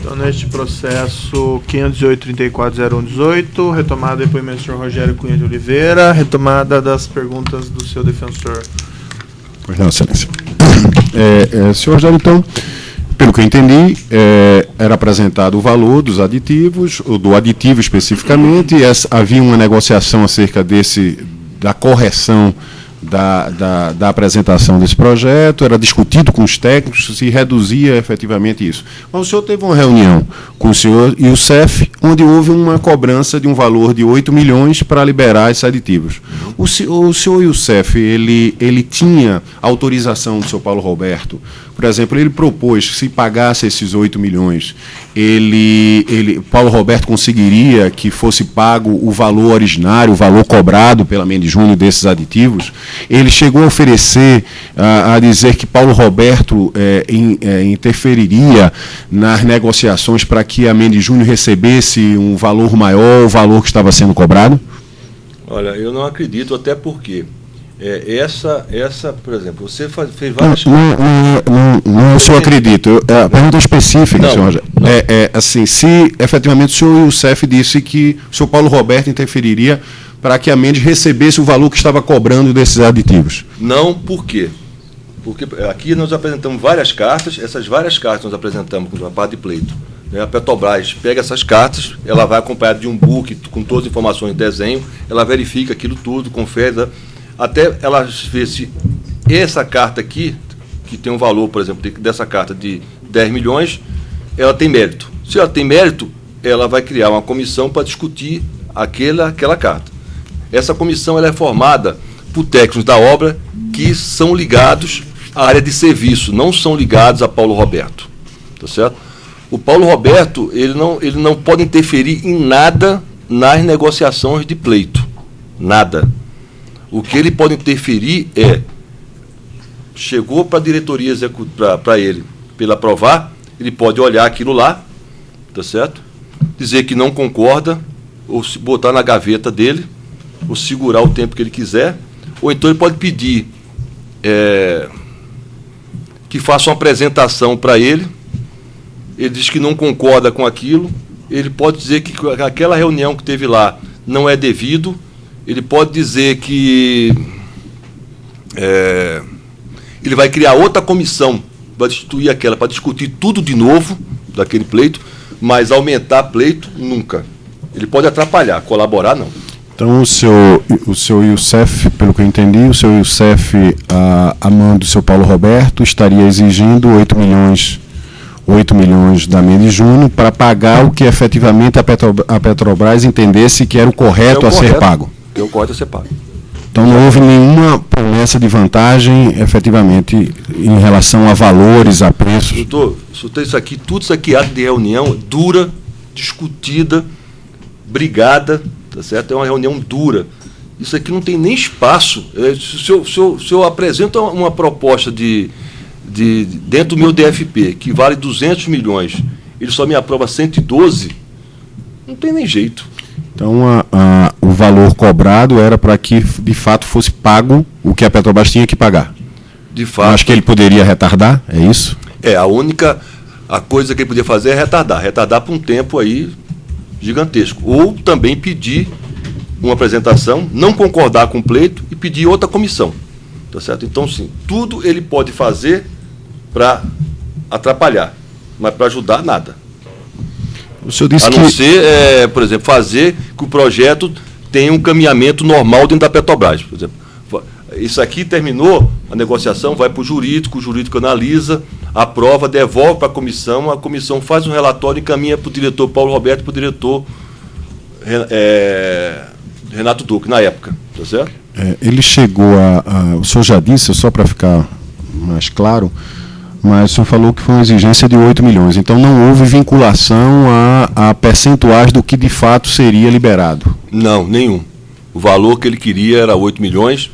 Então, neste processo 508-340118, retomada depoimento do senhor Rogério Cunha de Oliveira, retomada das perguntas do seu defensor. Pois não, excelência. Senhor Rogério, então, pelo que eu entendi, era apresentado o valor dos aditivos, do aditivo especificamente, e havia uma negociação acerca da correção da apresentação desse projeto, era discutido com os técnicos se reduzia efetivamente isso. Mas o senhor teve uma reunião com o senhor e o CEF, onde houve uma cobrança de um valor de 8 milhões para liberar esses aditivos. O senhor e o CEF, ele tinha autorização do senhor Paulo Roberto, por exemplo, ele propôs que se pagasse esses 8 milhões, Paulo Roberto conseguiria que fosse pago o valor originário, o valor cobrado pela Mendes Júnior desses aditivos. Ele chegou a oferecer, a dizer que Paulo Roberto interferiria nas negociações para que a Mendes Júnior recebesse um valor maior, o valor que estava sendo cobrado? Olha, eu não acredito, até porque por exemplo, você fez várias... Não, eu só acredito. A pergunta específica, senhor Rogério, assim, se efetivamente o senhor e o CEF disse que o senhor Paulo Roberto interferiria para que a Mendes recebesse o valor que estava cobrando desses aditivos. Não, por quê? Porque aqui nós apresentamos várias cartas, essas várias cartas nós apresentamos com a parte de pleito. A Petrobras pega essas cartas, ela vai acompanhada de um book com todas as informações de desenho, ela verifica aquilo tudo, confere, até ela ver se essa carta aqui, que tem um valor, por exemplo, dessa carta de 10 milhões, ela tem mérito. Se ela tem mérito, ela vai criar uma comissão para discutir aquela carta. Essa comissão ela é formada por técnicos da obra que são ligados à área de serviço, não são ligados a Paulo Roberto. Tá certo? O Paulo Roberto ele não pode interferir em nada nas negociações de pleito. Nada. O que ele pode interferir chegou para a diretoria para ele aprovar, ele pode olhar aquilo lá, tá certo? Dizer que não concorda, ou se botar na gaveta dele, ou segurar o tempo que ele quiser, ou então ele pode pedir que faça uma apresentação para ele. Ele diz que não concorda com aquilo, ele pode dizer que aquela reunião que teve lá não é devido, ele pode dizer que ele vai criar outra comissão para destituir aquela, para discutir tudo de novo daquele pleito, mas aumentar pleito, nunca. Ele pode atrapalhar, colaborar, não. Então, o senhor e o CEF, pelo que eu entendi, o senhor e o CEF, a mão do seu Paulo Roberto, estaria exigindo 8 milhões da Mendes Júnior para pagar o que efetivamente a Petrobras entendesse que era o correto a ser pago. Que é o correto a ser pago. Então não houve nenhuma promessa de vantagem, efetivamente, em relação a valores, a preços. Doutor, tudo isso aqui, ato de reunião, dura, discutida, brigada, tá certo? É uma reunião dura. Isso aqui não tem nem espaço. Se eu apresento uma proposta dentro do meu DFP, que vale 200 milhões, ele só me aprova 112, não tem nem jeito. Então, o valor cobrado era para que, de fato, fosse pago o que a Petrobras tinha que pagar. De fato. Acho que ele poderia retardar, é isso? A coisa que ele podia fazer é retardar por um tempo aí gigantesco. Ou também pedir uma apresentação, não concordar com o pleito e pedir outra comissão. Tá certo? Então, sim, tudo ele pode fazer para atrapalhar, mas para ajudar, nada. O senhor disse a não ser, por exemplo, fazer que o projeto tenha um caminhamento normal dentro da Petrobras. Por exemplo, isso aqui terminou, a negociação vai para o jurídico analisa, aprova, devolve para a comissão faz um relatório e encaminha para o diretor Paulo Roberto e para o diretor Renato Duque, na época. Tá certo? Ele chegou o senhor já disse, só para ficar mais claro, mas o senhor falou que foi uma exigência de 8 milhões, então não houve vinculação a percentuais do que de fato seria liberado? Não, nenhum. O valor que ele queria era 8 milhões,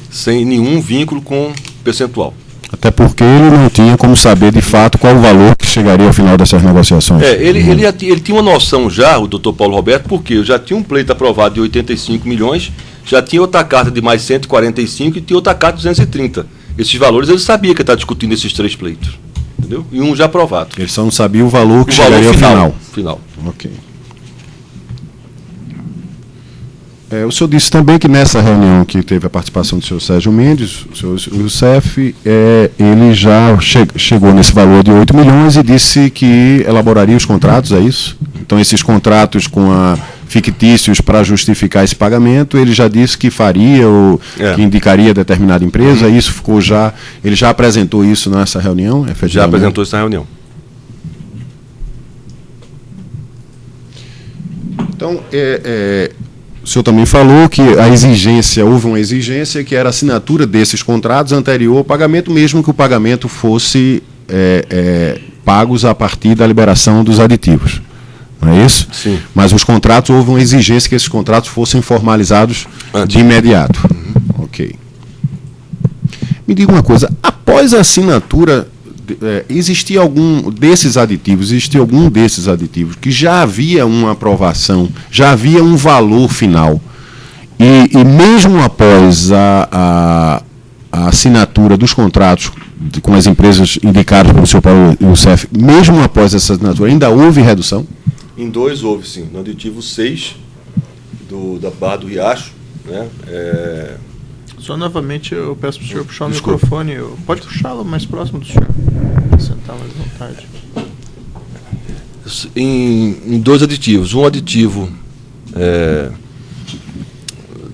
sem nenhum vínculo com percentual. Até porque ele não tinha como saber de fato qual o valor que chegaria ao final dessas negociações. Ele tinha uma noção já, o doutor Paulo Roberto, porque eu já tinha um pleito aprovado de 85 milhões, já tinha outra carta de mais 145 e tinha outra carta de 230. Esses valores ele sabia que estava discutindo esses três pleitos. entendeu? E um já aprovado. Eles só não sabiam o valor que O valor chegaria ao final. Ok. O senhor disse também que nessa reunião que teve a participação do senhor Sérgio Mendes, o senhor Youssef, ele já chegou nesse valor de 8 milhões e disse que elaboraria os contratos, é isso? Então, esses contratos fictícios para justificar esse pagamento, ele já disse que faria ou que indicaria determinada empresa, isso ficou já... Ele já apresentou isso nessa reunião, efetivamente? Já apresentou isso na reunião. Então, o senhor também falou que houve uma exigência que era a assinatura desses contratos anterior ao pagamento, mesmo que o pagamento fosse pagos a partir da liberação dos aditivos. Não é isso? Sim. Mas os contratos, houve uma exigência que esses contratos fossem formalizados de imediato. Ok. Me diga uma coisa, após a assinatura, existia algum desses aditivos que já havia uma aprovação, já havia um valor final, e mesmo após a assinatura dos contratos com as empresas indicadas pelo senhor Paulo Youssef, mesmo após essa assinatura, ainda houve redução? Em 2 houve, sim. No aditivo 6, da Barra do Riacho, né? Só novamente eu peço para o senhor puxar o Desculpa. microfone. Pode puxá-lo mais próximo do senhor. Sentar mais à vontade. Em 2 aditivos. Um aditivo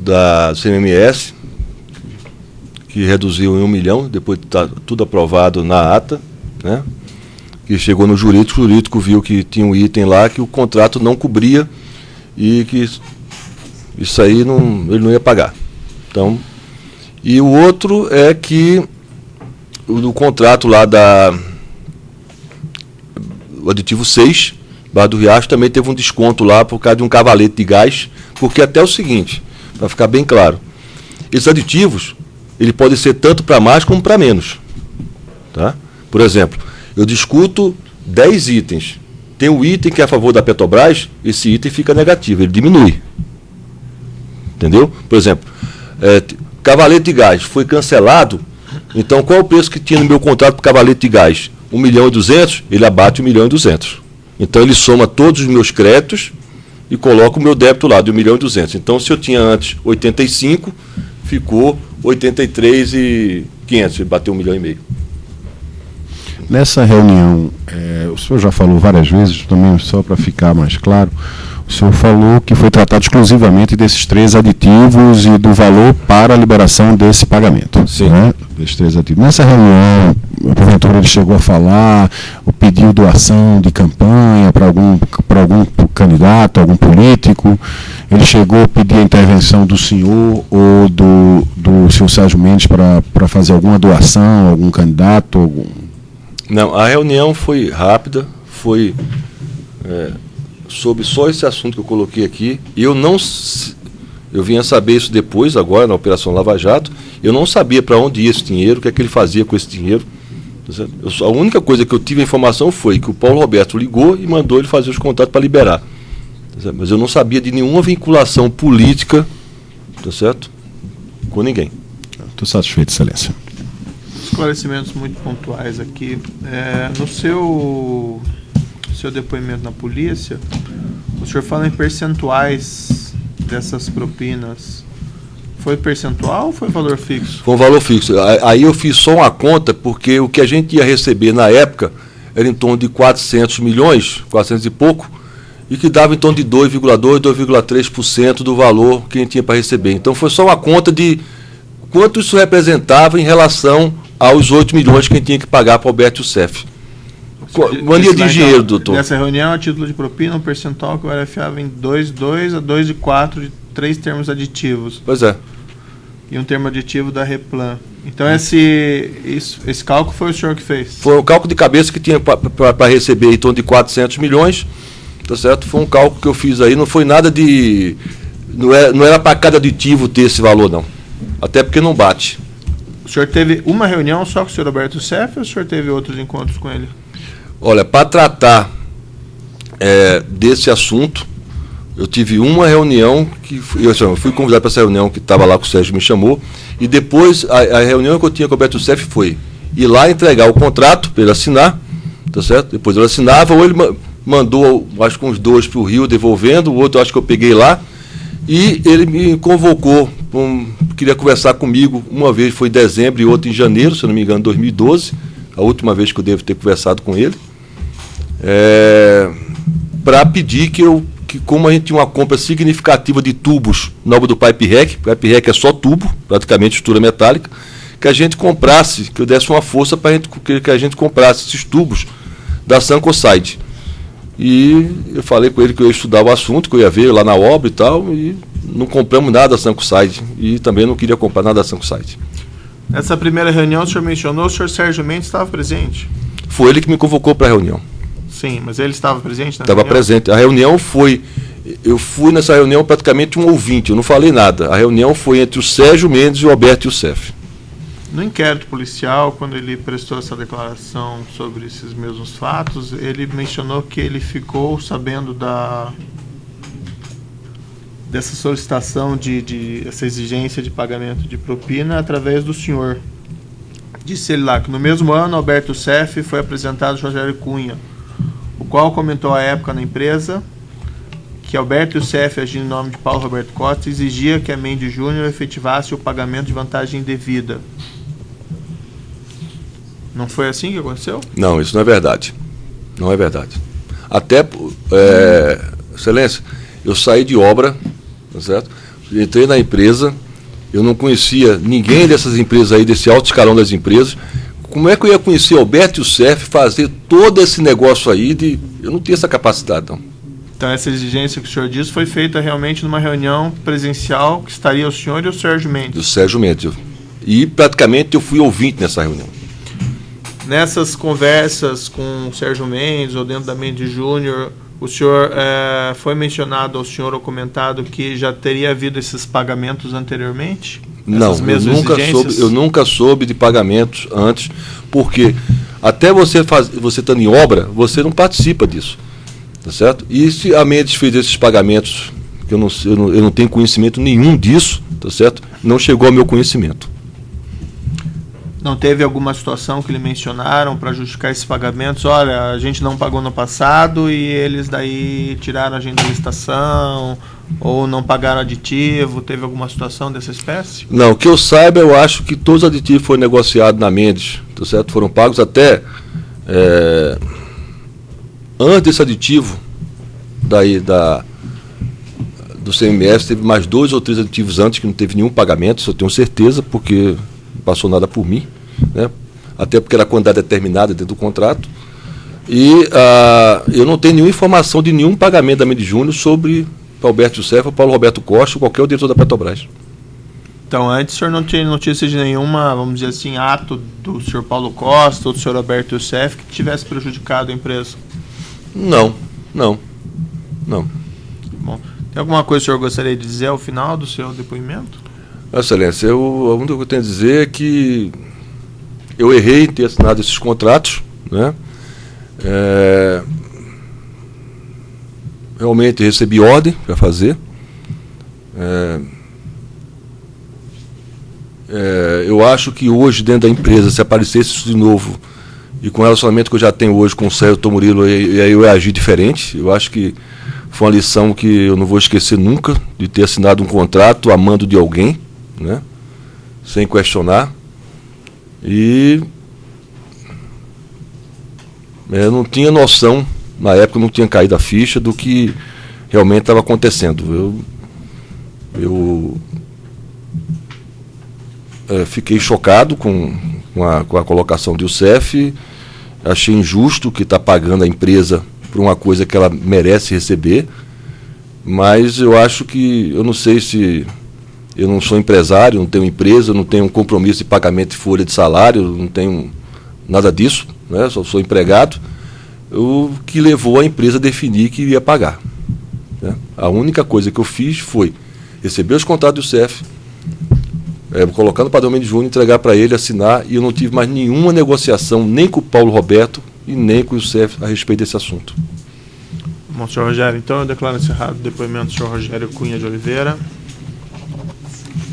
da CMMS, que reduziu em 1 milhão, depois de estar tudo aprovado na ata, né? Que chegou no jurídico, o jurídico viu que tinha um item lá que o contrato não cobria e que isso aí ele não ia pagar. Então, e o outro é que o contrato lá o aditivo 6, Barra do Riacho, também teve um desconto lá por causa de um cavalete de gás, porque até o seguinte, para ficar bem claro, esses aditivos, ele pode ser tanto para mais como para menos. Tá? Por exemplo, eu discuto 10 itens. Tem um item que é a favor da Petrobras, esse item fica negativo, ele diminui. Entendeu? Por exemplo, cavalete de gás foi cancelado, então qual é o preço que tinha no meu contrato para cavalete de gás? 1.200.000, ele abate 1.200.000. Então ele soma todos os meus créditos e coloca o meu débito lá de 1.200.000. Então se eu tinha antes 85, ficou 83.500, bateu 1,5 milhão. Nessa reunião, o senhor já falou várias vezes, também só para ficar mais claro, o senhor falou que foi tratado exclusivamente desses 3 aditivos e do valor para a liberação desse pagamento. Sim. Né? Desses 3 aditivos. Nessa reunião, porventura ele chegou a falar, ou pediu doação de campanha para algum candidato, algum político, ele chegou a pedir a intervenção do senhor ou do senhor Sérgio Mendes para fazer alguma doação, algum candidato, Não, a reunião foi rápida, foi sobre só esse assunto que eu coloquei aqui. Eu vim a saber isso depois, agora na Operação Lava Jato. Eu não sabia para onde ia esse dinheiro, o que é que ele fazia com esse dinheiro. A única coisa que eu tive a informação foi que o Paulo Roberto ligou e mandou ele fazer os contatos para liberar. Mas eu não sabia de nenhuma vinculação política, tá certo? Com ninguém. Estou satisfeito, Excelência. Esclarecimentos muito pontuais aqui. No seu depoimento na polícia, o senhor fala em percentuais dessas propinas. Foi percentual ou foi valor fixo? Foi um valor fixo. Aí eu fiz só uma conta, porque o que a gente ia receber na época era em torno de 400 milhões, 400 e pouco, e que dava em torno de 2,2%, 2,3% do valor que a gente tinha para receber. Então foi só uma conta de quanto isso representava em relação aos 8 milhões que a gente tinha que pagar para o Alberto Youssef. Mania de dinheiro, doutor. Nessa reunião, a título de propina, um percentual que eu RFava em 2,2 a 2,4 de 3 termos aditivos. Pois é. E um termo aditivo da Replan. Então esse cálculo foi o senhor que fez? Foi um cálculo de cabeça que tinha para receber em torno de 400 milhões. Tá certo? Foi um cálculo que eu fiz aí. Não foi nada de... Não era para cada aditivo ter esse valor, não. Até porque não bate. O senhor teve uma reunião só com o senhor Alberto Youssef ou o senhor teve outros encontros com ele? Olha, para tratar desse assunto, eu tive uma reunião eu fui convidado para essa reunião que estava lá, que o Sérgio me chamou, e depois a reunião que eu tinha com o Alberto Youssef foi ir lá entregar o contrato para ele assinar, tá certo? Depois ele assinava, ou ele mandou, acho que uns 2 para o Rio, devolvendo, o outro acho que eu peguei lá, e ele me convocou, queria conversar comigo, uma vez foi em dezembro e outra em janeiro, se não me engano, 2012, a última vez que eu devo ter conversado com ele, para pedir que como a gente tinha uma compra significativa de tubos na obra do Pipe Rec é só tubo, praticamente estrutura metálica, que a gente comprasse, que eu desse uma força para que a gente comprasse esses tubos da Sancoside. E eu falei com ele que eu ia estudar o assunto, que eu ia ver lá na obra e tal, e não compramos nada da Sancoside, e também não queria comprar nada da Sancoside. Nessa primeira reunião, o senhor mencionou, o senhor Sérgio Mendes estava presente? Foi ele que me convocou para a reunião. Sim, mas ele estava presente na reunião? Estava presente. A reunião foi... Eu fui nessa reunião praticamente um ouvinte, eu não falei nada. A reunião foi entre o Sérgio Mendes e o Alberto Youssef. No inquérito policial, quando ele prestou essa declaração sobre esses mesmos fatos, ele mencionou que ele ficou sabendo dessa solicitação essa exigência de pagamento de propina através do senhor. Disse ele lá que no mesmo ano, Alberto Youssef foi apresentado Rogério Cunha, o qual comentou à época na empresa que Alberto Youssef, agindo em nome de Paulo Roberto Costa, exigia que a Mendes Júnior efetivasse o pagamento de vantagem indevida. Não foi assim que aconteceu? Não, isso não é verdade. Não é verdade. Até, Excelência, eu saí de obra, tá certo? Entrei na empresa, eu não conhecia ninguém dessas empresas aí, desse alto escalão das empresas. Como é que eu ia conhecer Alberto Youssef, fazer todo esse negócio aí eu não tinha essa capacidade, não. Então essa exigência que o senhor disse foi feita realmente numa reunião presencial que estaria o senhor e o Sérgio Mendes? O Sérgio Mendes. E praticamente eu fui ouvinte nessa reunião. Nessas conversas com o Sérgio Mendes ou dentro da Mendes Júnior, o senhor foi mencionado ao senhor ou comentado que já teria havido esses pagamentos anteriormente? Não, eu nunca soube de pagamentos antes, porque até você estando em obra, você não participa disso. Tá certo? E se a Mendes fez esses pagamentos, que eu não tenho conhecimento nenhum disso, tá certo? Não chegou ao meu conhecimento. Não teve alguma situação que lhe mencionaram para justificar esses pagamentos? Olha, a gente não pagou no passado e eles daí tiraram a gente da licitação, ou não pagaram aditivo? Teve alguma situação dessa espécie? Não, que eu saiba, eu acho que todos os aditivos foram negociados na Mendes, tá certo? Foram pagos até... Antes desse aditivo do CMS, teve mais 2 ou 3 aditivos antes que não teve nenhum pagamento, isso eu tenho certeza, porque não passou nada por mim, né? Até porque era a quantidade determinada dentro do contrato. E eu não tenho nenhuma informação de nenhum pagamento da Mendes Júnior sobre Alberto Youssef, Paulo Roberto Costa ou qualquer outro diretor da Petrobras. Então, antes o senhor não tinha notícia de nenhuma, vamos dizer assim, ato do senhor Paulo Costa ou do senhor Alberto Youssef que tivesse prejudicado a empresa? Não. Bom, tem alguma coisa que o senhor gostaria de dizer ao final do seu depoimento? Excelência, a única coisa que eu tenho a dizer é que eu errei em ter assinado esses contratos, né? Realmente recebi ordem para fazer. Eu acho que hoje, dentro da empresa, se aparecesse isso de novo, e com o relacionamento que eu já tenho hoje com o Sérgio Murilo, e aí eu ia agir diferente. Eu acho que foi uma lição que eu não vou esquecer nunca, de ter assinado um contrato a mando de alguém, né? Sem questionar. E eu não tinha noção, na época não tinha caído a ficha do que realmente estava acontecendo. Eu fiquei chocado com a colocação de Youssef, achei injusto que está pagando a empresa por uma coisa que ela merece receber, mas eu acho que, eu não sei se, eu não sou empresário, não tenho empresa, não tenho um compromisso de pagamento de folha de salário, não tenho nada disso, né? Só sou empregado, o que levou a empresa a definir que iria pagar, né? A única coisa que eu fiz foi receber os contratos do Youssef, colocando o padrão Mendes Júnior, entregar para ele, assinar, e eu não tive mais nenhuma negociação, nem com o Paulo Roberto e nem com o Youssef a respeito desse assunto. Bom, senhor Rogério, então eu declaro encerrado o depoimento do senhor Rogério Cunha de Oliveira.